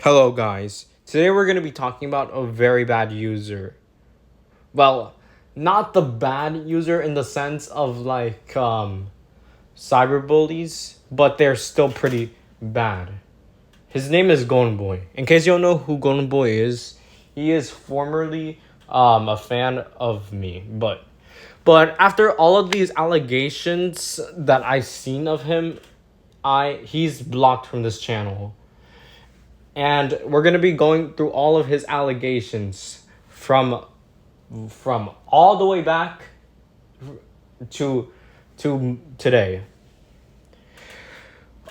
Hello, guys. Today we're going to be talking about a very bad user. Well, not the bad user in the sense of cyberbullies, but they're still pretty bad. His name is Golden Boy. In case you don't know who Golden Boy is, he is formerly a fan of me, but after all of these allegations that I've seen of him, he's blocked from this channel. And we're going to be going through all of his allegations from all the way back to today.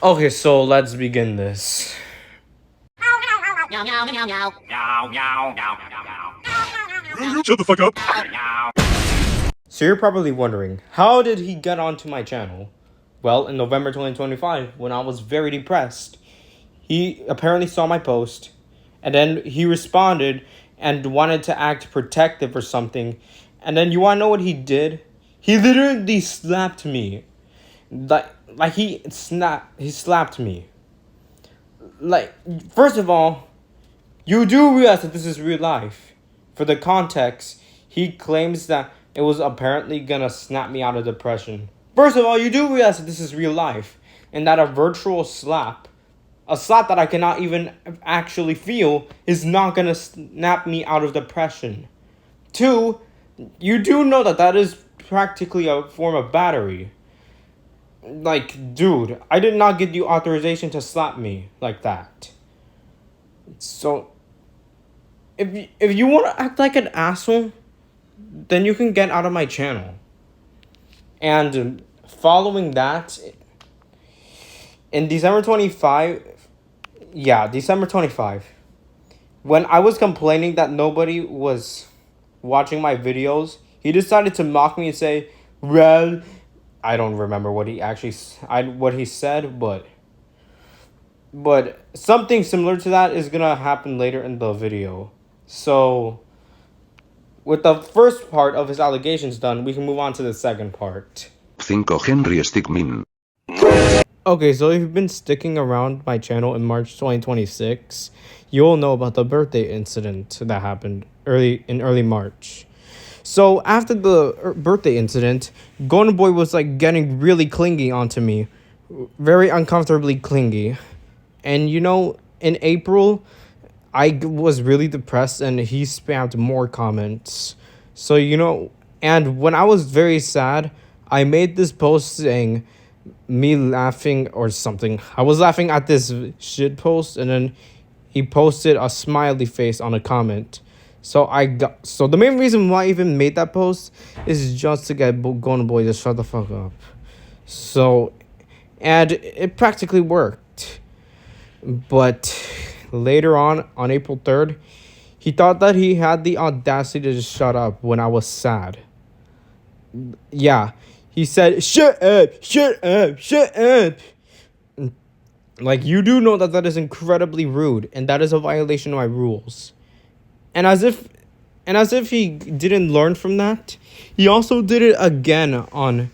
Okay, so let's begin this. Shut the fuck up. So you're probably wondering, how did he get onto my channel? Well, in November 2025, when I was very depressed, he apparently saw my post, and then he responded and wanted to act protective or something. And then you want to know what he did? He literally slapped me. He slapped me. First of all, you do realize that this is real life. For the context, he claims that it was apparently gonna snap me out of depression. First of all, you do realize that this is real life, and that a virtual slap, a slap that I cannot even actually feel, is not gonna snap me out of depression. Two, you do know that that is practically a form of battery. Dude, I did not give you authorization to slap me like that. So, if you want to act like an asshole, then you can get out of my channel. And following that, in December 25, when I was complaining that nobody was watching my videos, he decided to mock me and say, well, I don't remember what he said, but something similar to that is gonna happen later in the video. So, with the first part of his allegations done, we can move on to the second part. 5 Henry Stickmin. Okay, so if you've been sticking around my channel in March 2026, you'll know about the birthday incident that happened early March. So after the birthday incident, Golden Boy was getting really clingy onto me, very uncomfortably clingy. And in April, I was really depressed and he spammed more comments. So and when I was very sad, I made this post saying me laughing or something. I was laughing at this shit post, and then he posted a smiley face on a comment. So the main reason why I even made that post is just to get Golden Boy to shut the fuck up. So, and it practically worked. But later on April 3rd, he thought that he had the audacity to just shut up when I was sad. Yeah, he said, shut up. You do know that is incredibly rude, and that is a violation of my rules. And as if he didn't learn from that, he also did it again on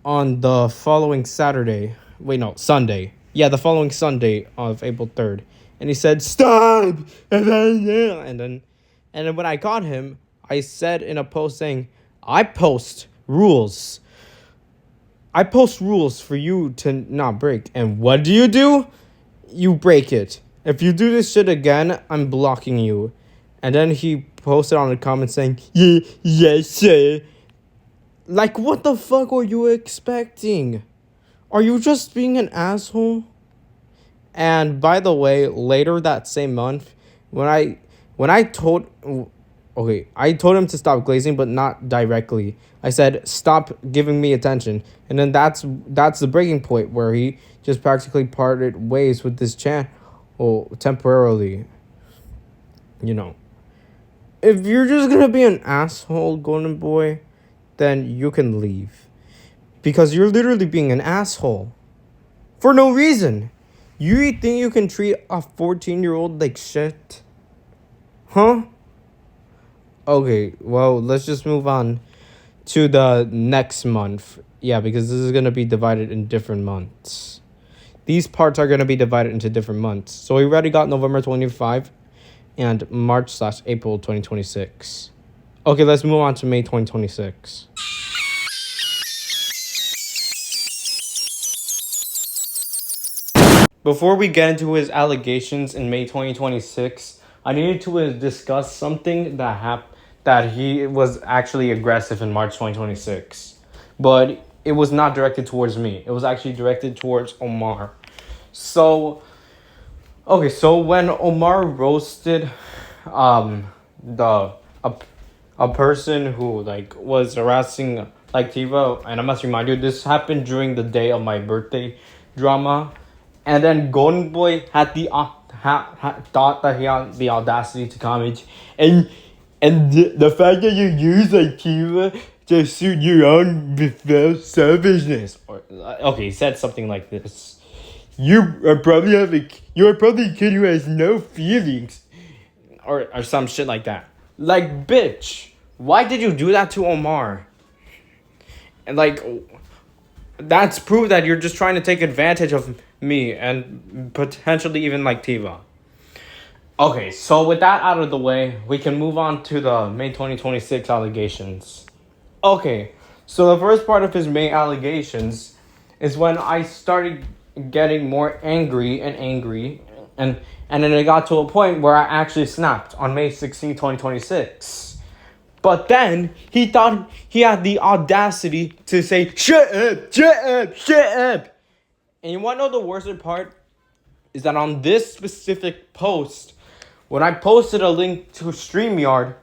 the following Sunday. Yeah, the following Sunday of April 3rd. And he said, stop! And then when I caught him, I said in a post saying, I post rules for you to not break. And what do? You break it. If you do this shit again, I'm blocking you. And then he posted on the comment saying, yes, sir. What the fuck were you expecting? Are you just being an asshole? And by the way, later that same month, I told him to stop glazing, but not directly. I said, stop giving me attention. And then that's the breaking point where he just practically parted ways with this channel temporarily. If you're just gonna be an asshole, Golden Boy, then you can leave. Because you're literally being an asshole. For no reason. You think you can treat a 14-year-old like shit? Huh? Okay, well, let's just move on to the next month. Yeah, because this is going to be divided in different months. these parts are going to be divided into different months. So we already got November 25 and March/April 2026. Okay, let's move on to May 2026. Before we get into his allegations in May 2026, I needed to discuss something that he was actually aggressive in March 2026. But it was not directed towards me. It was actually directed towards Omar. So when Omar roasted the a person who was harassing Tiva, and I must remind you, this happened during the day of my birthday drama. And then Golden Boy had thought that he had the audacity to comment, and the fact that you use Tiva to suit your own selfishness. He said something like this: "You are probably a kid who has no feelings," or some shit like that. Like, bitch, why did you do that to Omar? And that's proof that you're just trying to take advantage of me and potentially even Tiva. Okay, so with that out of the way, we can move on to the May 2026 allegations. Okay, so the first part of his May allegations is when I started getting more angry, and then it got to a point where I actually snapped on May 16, 2026. But then he thought he had the audacity to say, shut up. And you want to know the worst part? Is that on this specific post, when I posted a link to StreamYard,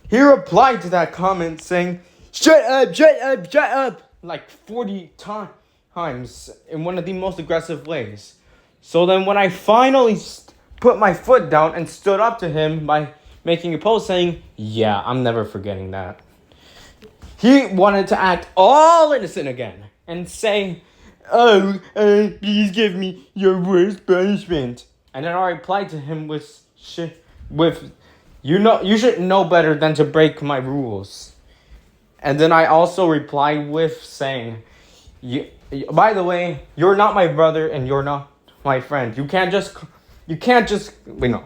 he replied to that comment saying, shut up, like 40 times in one of the most aggressive ways. So then when I finally put my foot down and stood up to him by making a post saying, yeah, I'm never forgetting that, he wanted to act all innocent again and say, please give me your worst punishment. And then I replied to him with you should know better than to break my rules. And then I also replied with saying, by the way, you're not my brother and you're not my friend. You can't just wait, no.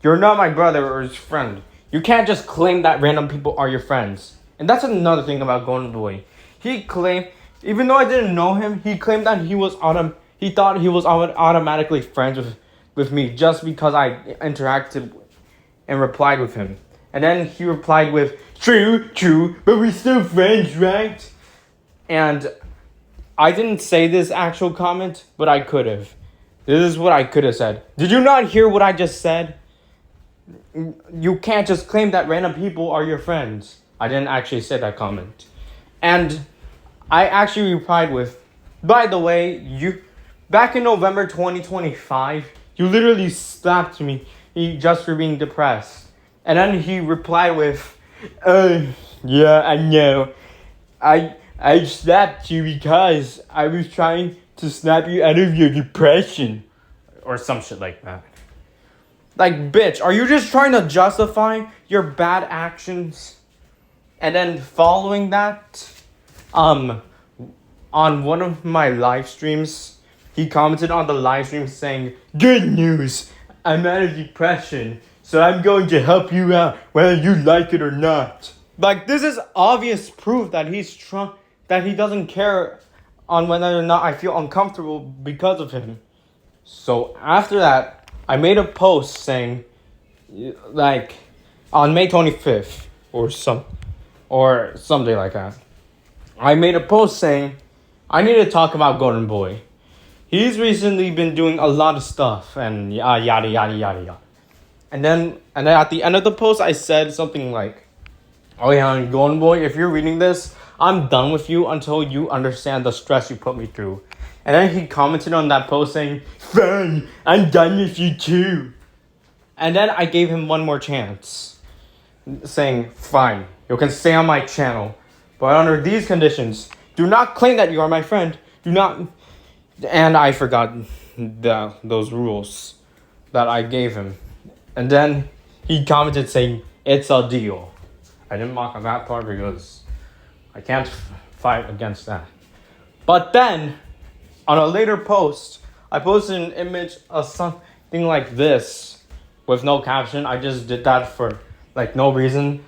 You're not my brother or his friend. You can't just claim that random people are your friends. And that's another thing about Golden Boy. He claimed, even though I didn't know him, he claimed that he thought he was automatically friends with me just because I interacted and replied with him. And then he replied with, true, but we're still friends, right? And I didn't say this actual comment, but I could have. This is what I could have said. Did you not hear what I just said? You can't just claim that random people are your friends. I didn't actually say that comment. And I actually replied with, by the way, you back in November 2025, you literally slapped me just for being depressed. And then he replied with, yeah, I know. I slapped you because I was trying to snap you out of your depression. Or some shit like that. Like, bitch, are you just trying to justify your bad actions? And then following that, on one of my live streams, he commented on the live stream saying, good news, I'm out of depression, so I'm going to help you out whether you like it or not. Like, this is obvious proof that that he doesn't care on whether or not I feel uncomfortable because of him. So after that, I made a post saying, on May 25th or something like that. I made a post saying, I need to talk about Golden Boy. He's recently been doing a lot of stuff and yada yada. And then at the end of the post, I said something like, oh yeah, Golden Boy, if you're reading this, I'm done with you until you understand the stress you put me through. And then he commented on that post saying, fine, I'm done with you too. And then I gave him one more chance, saying, fine, you can stay on my channel, but under these conditions, do not claim that you are my friend. Do not. And I forgot those rules that I gave him. And then he commented saying, it's a deal. I didn't mock on that part because I can't fight against that. But then, on a later post, I posted an image of something like this with no caption. I just did that for like no reason.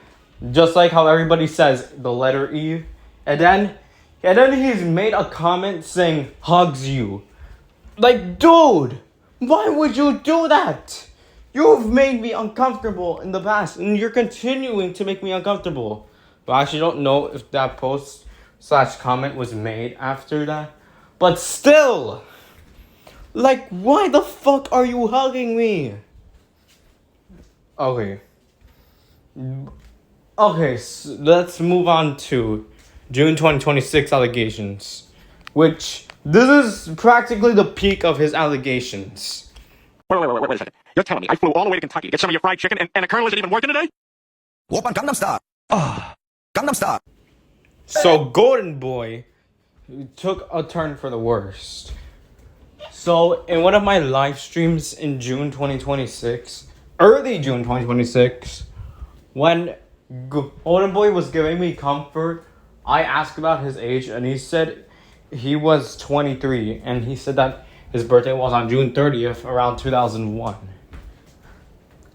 Just like how everybody says the letter E. And then he's made a comment saying hugs you. Like, dude, why would you do that? You've made me uncomfortable in the past, and you're continuing to make me uncomfortable. But I actually don't know if that post / comment was made after that. But still, like, why the fuck are you hugging me? Okay. Okay, so let's move on to June 2026 allegations. Which, this is practically the peak of his allegations. Wait a second. You're telling me I flew all the way to Kentucky to get some of your fried chicken and a Colonel isn't even working today? Open Gangnam Style. Gangnam Style. So, Golden Boy took a turn for the worst. So, in one of my live streams in June 2026, early June 2026, when Golden Boy was giving me comfort, I asked about his age, and he said he was 23, and he said that his birthday was on June 30th, around 2001.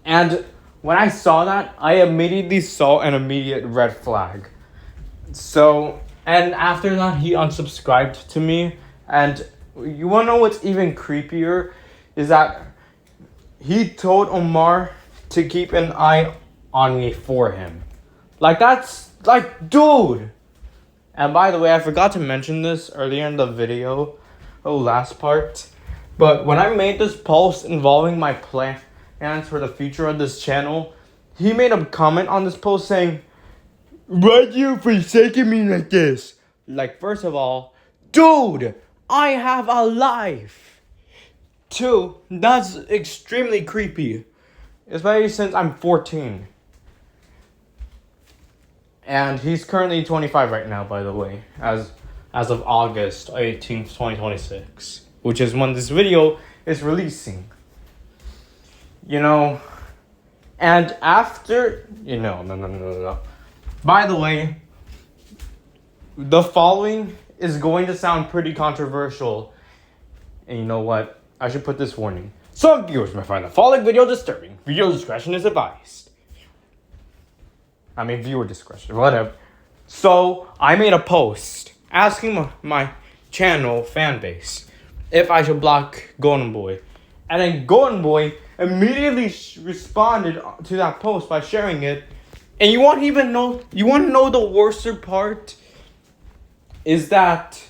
And when I saw that, I immediately saw an immediate red flag. So, and after that, he unsubscribed to me, and you wanna know what's even creepier? Is that he told Omar to keep an eye on me for him. Like, that's, like, dude! And by the way, I forgot to mention this earlier in the video, last part. But when I made this post involving my plans for the future of this channel, he made a comment on this post saying, "Why are you forsaking me like this?" Like, first of all, dude, I have a life. 2, that's extremely creepy. Especially since I'm 14. And he's currently 25 right now, by the way, as of August 18th, 2026, which is when this video is releasing. You know, and after, no. By the way, the following is going to sound pretty controversial. And you know what? I should put this warning. Some viewers may find the following video disturbing. Viewer discretion is advised. I mean, viewer discretion, whatever. So, I made a post asking my channel fan base if I should block Golden Boy. And then Golden Boy immediately responded to that post by sharing it. And you want to know the worst part? Is that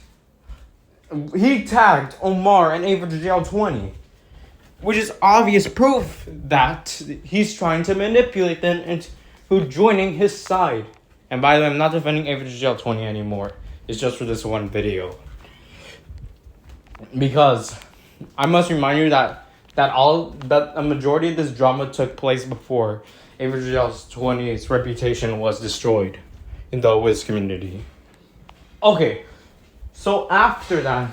he tagged Omar and Ava Jail 20. Which is obvious proof that he's trying to manipulate them into joining his side. And by the way, I'm not defending Ava Jail 20 anymore. It's just for this one video. Because I must remind you that a majority of this drama took place before Ava Jail 20's reputation was destroyed in the Wiz community. Okay, so after that,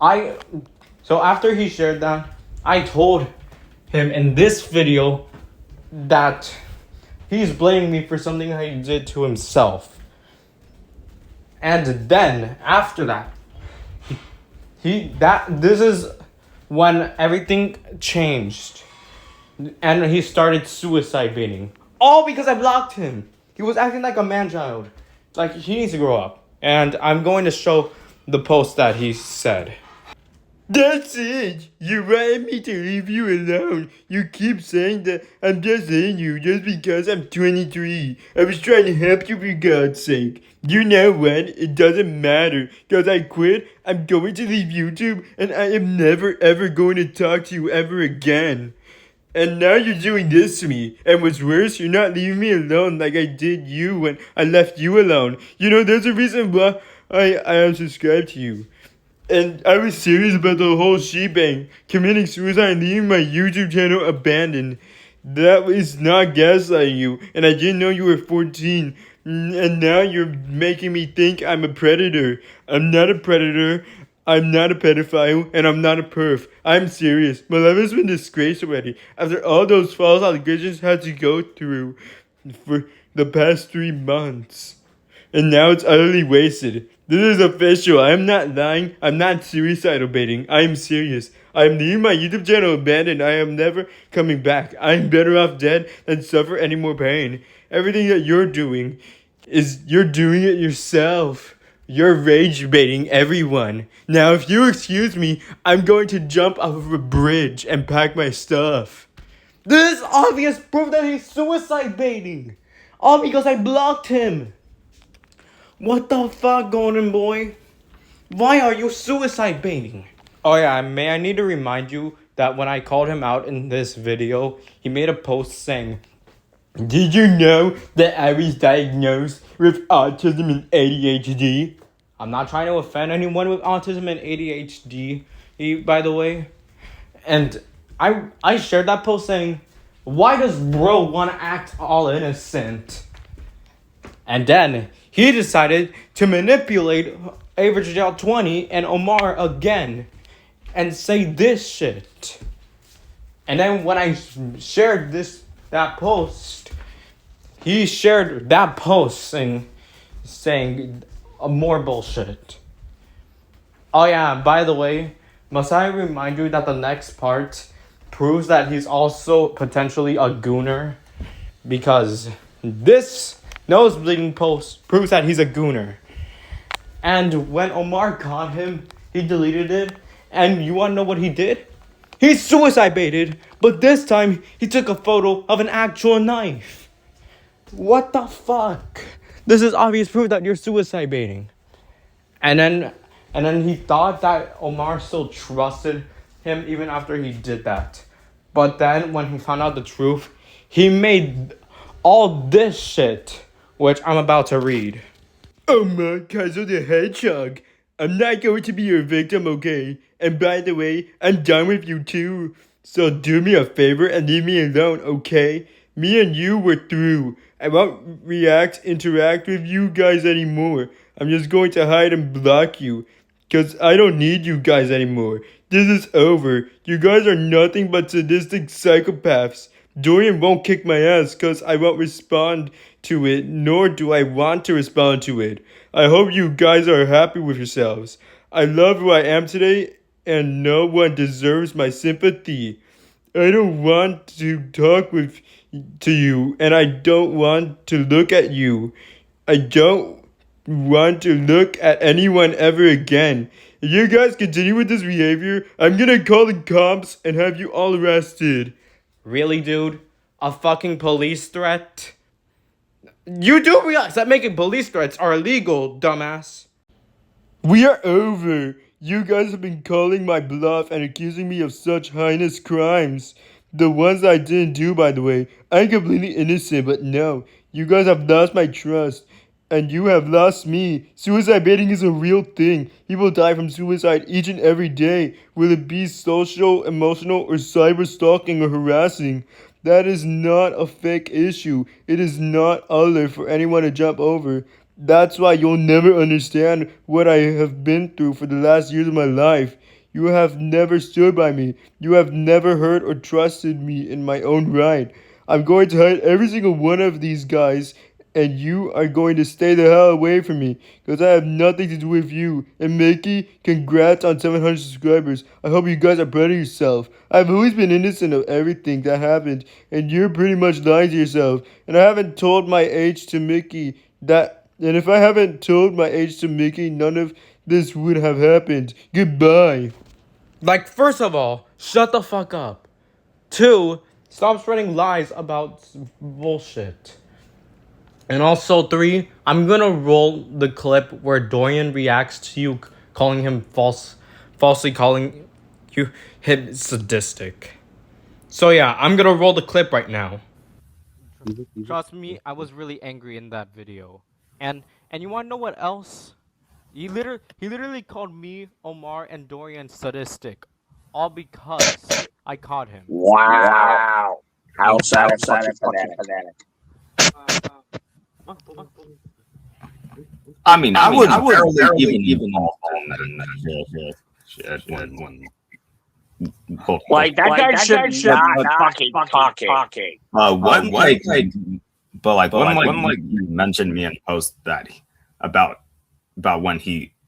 after he shared that, I told him in this video that he's blaming me for something that he did to himself. And then, after that, this is when everything changed. And he started suicide baiting. All because I blocked him. He was acting like a man-child. Like, he needs to grow up. And I'm going to show the post that he said. "That's it. You wanted me to leave you alone. You keep saying that I'm just saying you just because I'm 23. I was trying to help you for God's sake. You know what? It doesn't matter. Because I quit, I'm going to leave YouTube and I am never ever going to talk to you ever again. And now you're doing this to me. And what's worse, you're not leaving me alone like I did you when I left you alone. You know, there's a reason why I unsubscribed to you. And I was serious about the whole shebang, committing suicide and leaving my YouTube channel abandoned. That was not gaslighting you, and I didn't know you were 14. And now you're making me think I'm a predator. I'm not a predator, I'm not a pedophile, and I'm not a perf. I'm serious. My life has been disgraced already. After all those false allegations had to go through for the past 3 months. And now it's utterly wasted. This is official. I'm not lying. I'm not suicidal baiting. I'm serious. I'm leaving my YouTube channel abandoned. I am never coming back. I'm better off dead than suffer any more pain. Everything that you're doing is you're doing it yourself. You're rage baiting everyone. Now, if you excuse me, I'm going to jump off of a bridge and pack my stuff. This is obvious proof that he's suicide baiting. All because I blocked him. What the fuck, Golden Boy? Why are you suicide baiting? Oh yeah, I need to remind you that when I called him out in this video, he made a post saying, "Did you know that I was diagnosed with autism and ADHD?" I'm not trying to offend anyone with autism and ADHD, by the way. And I shared that post saying, "Why does bro want to act all innocent?" And then he decided to manipulate Average Out 20 and Omar again and say this shit. And then when I shared that post, he shared that post saying more bullshit. Oh yeah, by the way, must I remind you that the next part proves that he's also potentially a gooner? Because this nose bleeding post proves that he's a gooner. And when Omar caught him, he deleted it. And you wanna know what he did? He suicide baited, but this time he took a photo of an actual knife. What the fuck? This is obvious proof that you're suicide baiting. And then he thought that Omar still trusted him even after he did that. But then when he found out the truth, he made all this shit, which I'm about to read. Omar Kaiser the Hedgehog. I'm not going to be your victim, okay? And by the way, I'm done with you too. So do me a favor and leave me alone, okay? Me and you were through. I won't interact with you guys anymore. I'm just going to hide and block you. Cause I don't need you guys anymore. This is over. You guys are nothing but sadistic psychopaths. Dorian won't kick my ass cause I won't respond to it, nor do I want to respond to it. I hope you guys are happy with yourselves. I love who I am today, and no one deserves my sympathy. I don't want to talk to you, and I don't want to look at you. I don't want to look at anyone ever again. If you guys continue with this behavior, I'm gonna call the cops and have you all arrested. Really, dude? A fucking police threat? You do realize that making police threats are illegal, dumbass. We are over. You guys have been calling my bluff and accusing me of such heinous crimes. The ones I didn't do, by the way. I'm completely innocent, but no. You guys have lost my trust. And you have lost me. Suicide baiting is a real thing. People die from suicide each and every day. Will it be social, emotional, or cyber stalking or harassing? That is not a fake issue. It is not other for anyone to jump over. That's why you'll never understand what I have been through for the last years of my life. You have never stood by me. You have never heard or trusted me in my own right. I'm going to hide every single one of these guys, and you are going to stay the hell away from me, because I have nothing to do with you. And Mickey, congrats on 700 subscribers. I hope you guys are proud of yourself. I've always been innocent of everything that happened, and you're pretty much lying to yourself. And I haven't told my age to Mickey and if I haven't told my age to Mickey, none of this would have happened. Goodbye. Like, first of all, shut the fuck up. 2, stop spreading lies about bullshit. And also 3, I'm gonna roll the clip where Dorian reacts to you calling him falsely calling him sadistic. So yeah, I'm gonna roll the clip right now. Trust me, I was really angry in that video. And you wanna know what else? He literally called me, Omar, and Dorian sadistic. All because I caught him. Wow. How sad and pathetic. I mean, I would barely even on that shit when like that guy should not talking. When you mentioned me in post that about about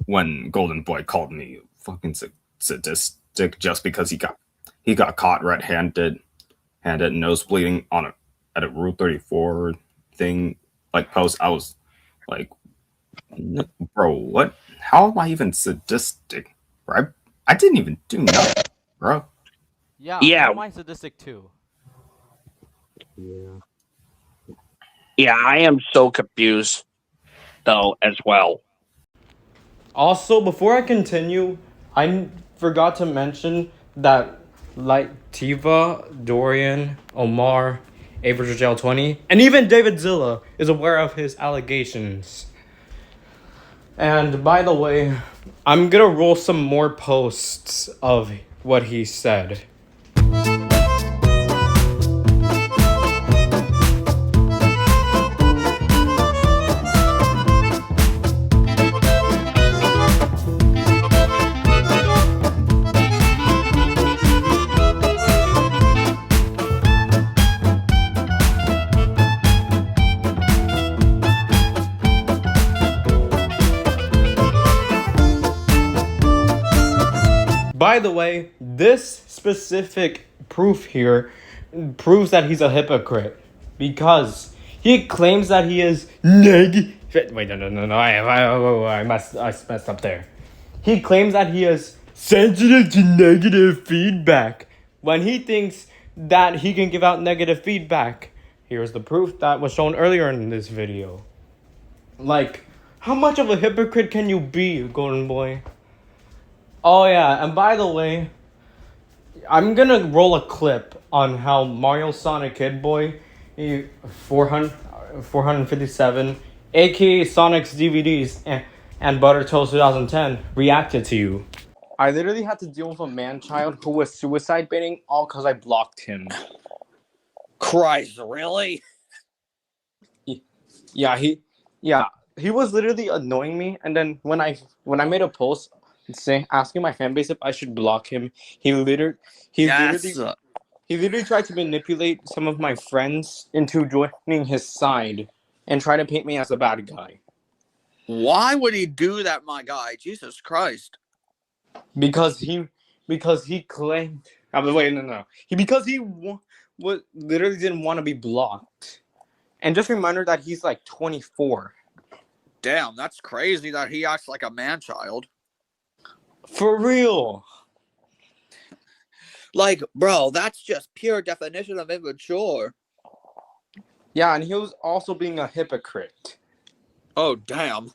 when Golden Boy called me fucking sadistic just because he got caught red-handed nose bleeding at a Rule 34 thing like post. I was like, bro, what? How am I even sadistic? Bro, I didn't even do nothing, bro. Yeah. I'm sadistic too. Yeah, I am so confused though as well. Also, before I continue, I forgot to mention that like Tiva, Dorian, Omar, Average Jail 20, and even David Zilla is aware of his allegations. And by the way, I'm gonna roll some more posts of what he said. By the way, this specific proof here proves that he's a hypocrite because he claims that he is negative. Wait, no. I messed up there. He claims that he is sensitive to negative feedback when he thinks that he can give out negative feedback. Here's the proof that was shown earlier in this video. Like, how much of a hypocrite can you be, Golden Boy? Oh yeah, and by the way, I'm gonna roll a clip on how Mario Sonic Kid Boy 457, aka Sonic's DVDs and Butter Toast 2010 reacted to you. I literally had to deal with a man-child who was suicide baiting all because I blocked him. Christ, really? Yeah, he was literally annoying me, and then when I made a post asking my fan base if I should block him, he literally tried to manipulate some of my friends into joining his side and try to paint me as a bad guy. Why would he do that, my guy? Jesus Christ. Because he claimed. Because he literally didn't want to be blocked. And just a reminder that he's like 24. Damn, that's crazy that he acts like a man-child. For real. Like, bro, that's just pure definition of immature. Yeah, and he was also being a hypocrite. Oh, damn.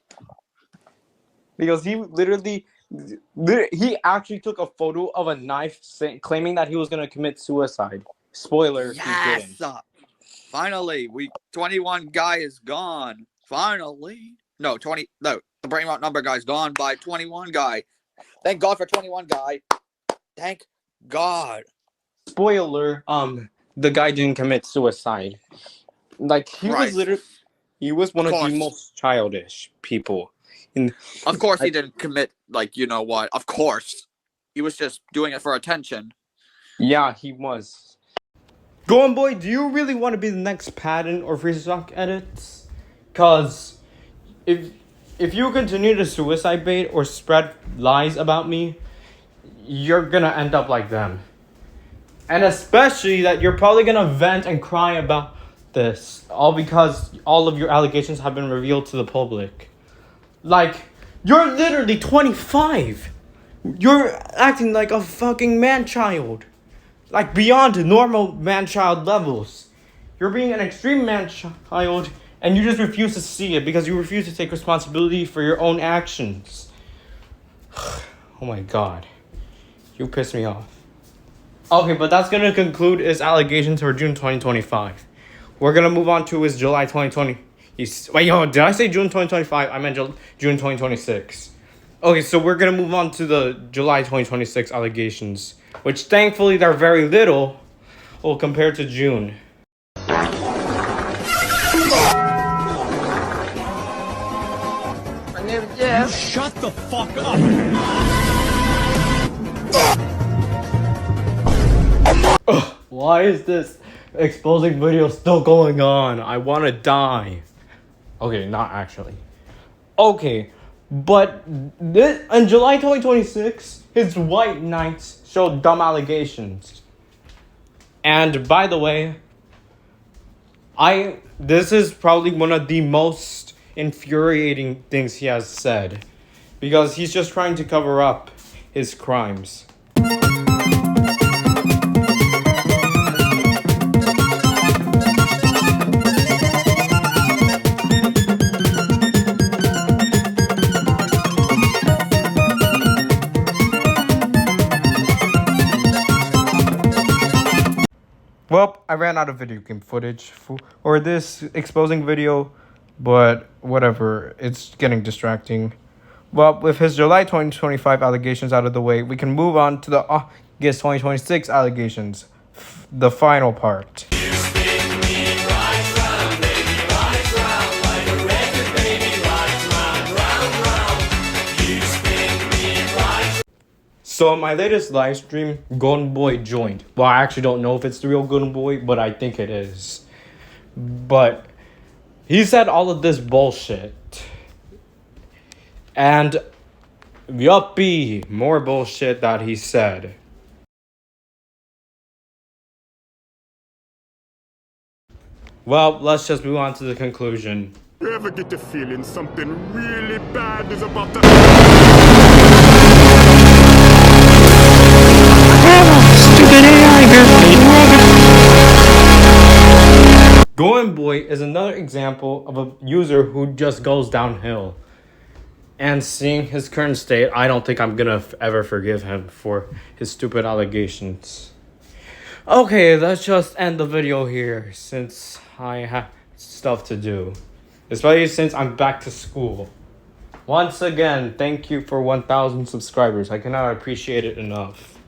Because he he actually took a photo of a knife claiming that he was going to commit suicide. Spoiler, yes! he didn't. Finally, 21 guy is gone. Finally. No, the brain rot number guy's gone by 21 guy. Thank God for 21 guy. Thank God. Spoiler, the guy didn't commit suicide. Like, he was one of the most childish people. Of course he didn't commit, like, you know what? Of course. He was just doing it for attention. Yeah, he was. Golden Boy, do you really want to be the next Padden or Freestock Edits? Cause if you continue to suicide bait or spread lies about me, you're gonna end up like them. And especially that you're probably gonna vent and cry about this, all because all of your allegations have been revealed to the public. Like, you're literally 25. You're acting like a fucking man-child. Like, beyond normal man-child levels. You're being an extreme man-child, and you just refuse to see it because you refuse to take responsibility for your own actions. Oh my god. You pissed me off. Okay, but that's gonna conclude his allegations for June 2025. We're gonna move on to his July 2020. Wait, did I say June 2025? I meant June 2026. Okay, so we're gonna move on to the July 2026 allegations, which thankfully they're very little, well, compared to June. Shut the fuck up! Why is this exposing video still going on? I wanna die. Okay, not actually. Okay, But in July 2026, his white knights showed dumb allegations. And by the way, this is probably one of the most infuriating things he has said, because he's just trying to cover up his crimes. Well, I ran out of video game footage for this exposing video, but whatever, it's getting distracting. Well, with his July 2025 allegations out of the way, we can move on to the August 2026 allegations, the final part. So in my latest live stream, Golden Boy joined. Well, I actually don't know if it's the real Golden Boy, but I think it is. But he said all of this bullshit. And yuppie, more bullshit that he said. Well, let's just move on to the conclusion. You ever get the feeling something really bad is about to... Golden Boy is another example of a user who just goes downhill. And seeing his current state, I don't think I'm gonna ever forgive him for his stupid allegations. Okay, let's just end the video here since I have stuff to do. Especially since I'm back to school. Once again, thank you for 1,000 subscribers. I cannot appreciate it enough.